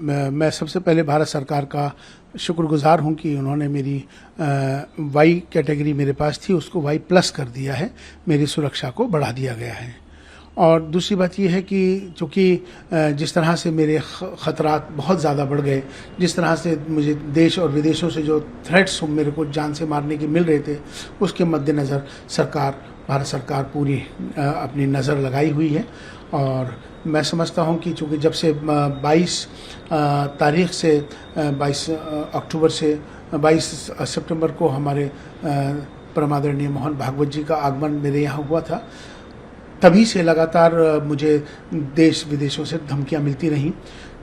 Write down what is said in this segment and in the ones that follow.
मैं सबसे पहले भारत सरकार का शुक्रगुजार हूं कि उन्होंने मेरी वाई कैटेगरी मेरे पास थी उसको वाई प्लस कर दिया है, मेरी सुरक्षा को बढ़ा दिया गया है। और दूसरी बात यह है कि चूँकि जिस तरह से मेरे ख़तरात बहुत ज़्यादा बढ़ गए, जिस तरह से मुझे देश और विदेशों से जो थ्रेट्स मेरे को जान से मारने के मिल रहे थे, उसके मद्देनज़र भारत सरकार पूरी अपनी नज़र लगाई हुई है। और मैं समझता हूं कि चूँकि जब से 22 तारीख से 22 अक्टूबर से 22 सितंबर को हमारे परम आदरणीय मोहन भागवत जी का आगमन मेरे यहाँ हुआ था, तभी से लगातार मुझे देश विदेशों से धमकियां मिलती रहीं।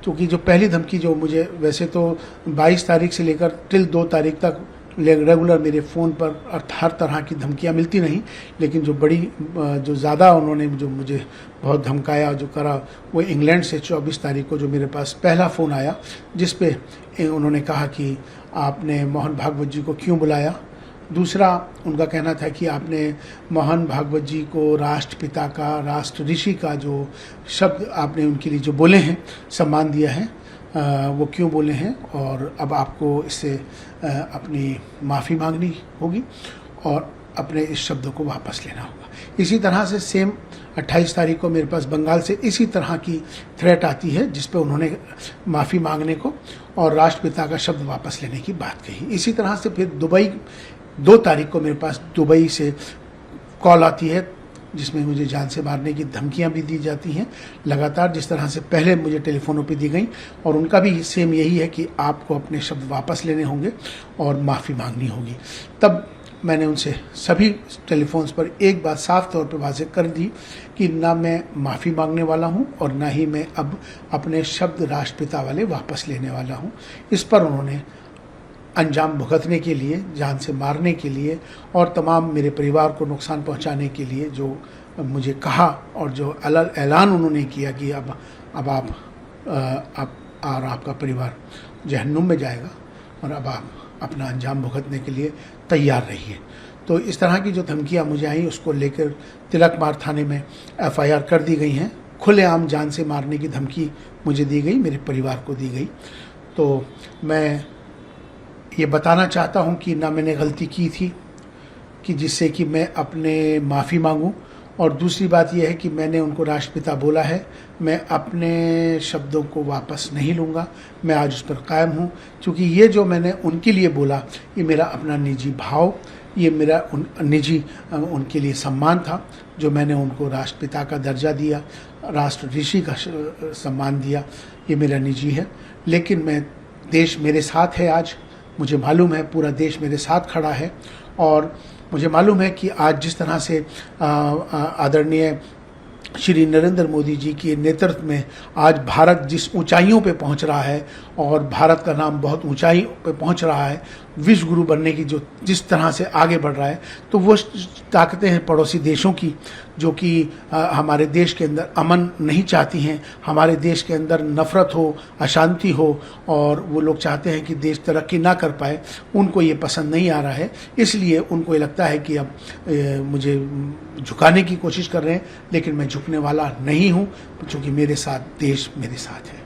क्योंकि जो पहली धमकी जो मुझे वैसे तो 22 तारीख से लेकर टिल 2 तारीख तक रेगुलर मेरे फ़ोन पर हर तरह की धमकियां मिलती रहीं, लेकिन जो ज़्यादा उन्होंने जो मुझे बहुत धमकाया जो करा वो इंग्लैंड से 24 तारीख को जो मेरे पास पहला फ़ोन आया, जिस पे उन्होंने कहा कि आपने मोहन भागवत जी को क्यों बुलाया। दूसरा उनका कहना था कि आपने मोहन भागवत जी को राष्ट्रपिता का, राष्ट्र ऋषि का जो शब्द आपने उनके लिए जो बोले हैं, सम्मान दिया है, वो क्यों बोले हैं, और अब आपको इससे अपनी माफ़ी मांगनी होगी और अपने इस शब्दों को वापस लेना होगा। इसी तरह से सेम 28 तारीख को मेरे पास बंगाल से इसी तरह की थ्रेट आती है, जिस पे उन्होंने माफ़ी मांगने को और राष्ट्रपिता का शब्द वापस लेने की बात कही। इसी तरह से फिर 2 तारीख को मेरे पास दुबई से कॉल आती है, जिसमें मुझे जान से मारने की धमकियां भी दी जाती हैं लगातार, जिस तरह से पहले मुझे टेलीफोनों पे दी गई। और उनका भी सेम यही है कि आपको अपने शब्द वापस लेने होंगे और माफ़ी मांगनी होगी। तब मैंने उनसे सभी टेलीफोन्स पर एक बात साफ तौर पर वाज़ेह कर दी कि ना मैं माफ़ी मांगने वाला हूं और ना ही मैं अब अपने शब्द राष्ट्रपिता वाले वापस लेने वाला हूं। इस पर उन्होंने अंजाम भुगतने के लिए, जान से मारने के लिए और तमाम मेरे परिवार को नुकसान पहुंचाने के लिए जो मुझे कहा और जो ऐलान उन्होंने किया कि अब आप और आपका परिवार जहन्नुम में जाएगा और अब आप अपना अंजाम भुगतने के लिए तैयार रहिए। तो इस तरह की जो धमकियां मुझे आई, उसको लेकर तिलकमार थाने में FIR कर दी गई हैं। खुलेआम जान से मारने की धमकी मुझे दी गई, मेरे परिवार को दी गई। तो मैं ये बताना चाहता हूँ कि ना मैंने गलती की थी कि जिससे कि मैं अपने माफ़ी मांगूं, और दूसरी बात यह है कि मैंने उनको राष्ट्रपिता बोला है, मैं अपने शब्दों को वापस नहीं लूँगा। मैं आज उस पर कायम हूँ, क्योंकि ये जो मैंने उनके लिए बोला ये मेरा अपना निजी भाव, ये मेरा निजी उनके लिए सम्मान था, जो मैंने उनको राष्ट्रपिता का दर्जा दिया, राष्ट्र ऋषि का सम्मान दिया, ये मेरा निजी है। लेकिन देश मेरे साथ है। आज मुझे मालूम है पूरा देश मेरे साथ खड़ा है, और मुझे मालूम है कि आज जिस तरह से आदरणीय श्री नरेंद्र मोदी जी के नेतृत्व में आज भारत जिस ऊंचाइयों पे पहुंच रहा है और भारत का नाम बहुत ऊंचाई पे पहुंच रहा है, विश्व गुरु बनने की जिस तरह से आगे बढ़ रहा है, तो वो ताकतें हैं पड़ोसी देशों की जो कि हमारे देश के अंदर अमन नहीं चाहती हैं, हमारे देश के अंदर नफ़रत हो, अशांति हो, और वो लोग चाहते हैं कि देश तरक्की ना कर पाए। उनको ये पसंद नहीं आ रहा है, इसलिए उनको ये लगता है कि अब मुझे झुकाने की कोशिश कर रहे हैं, लेकिन मैं झुकने वाला नहीं हूँ, क्योंकि मेरे साथ देश मेरे साथ है।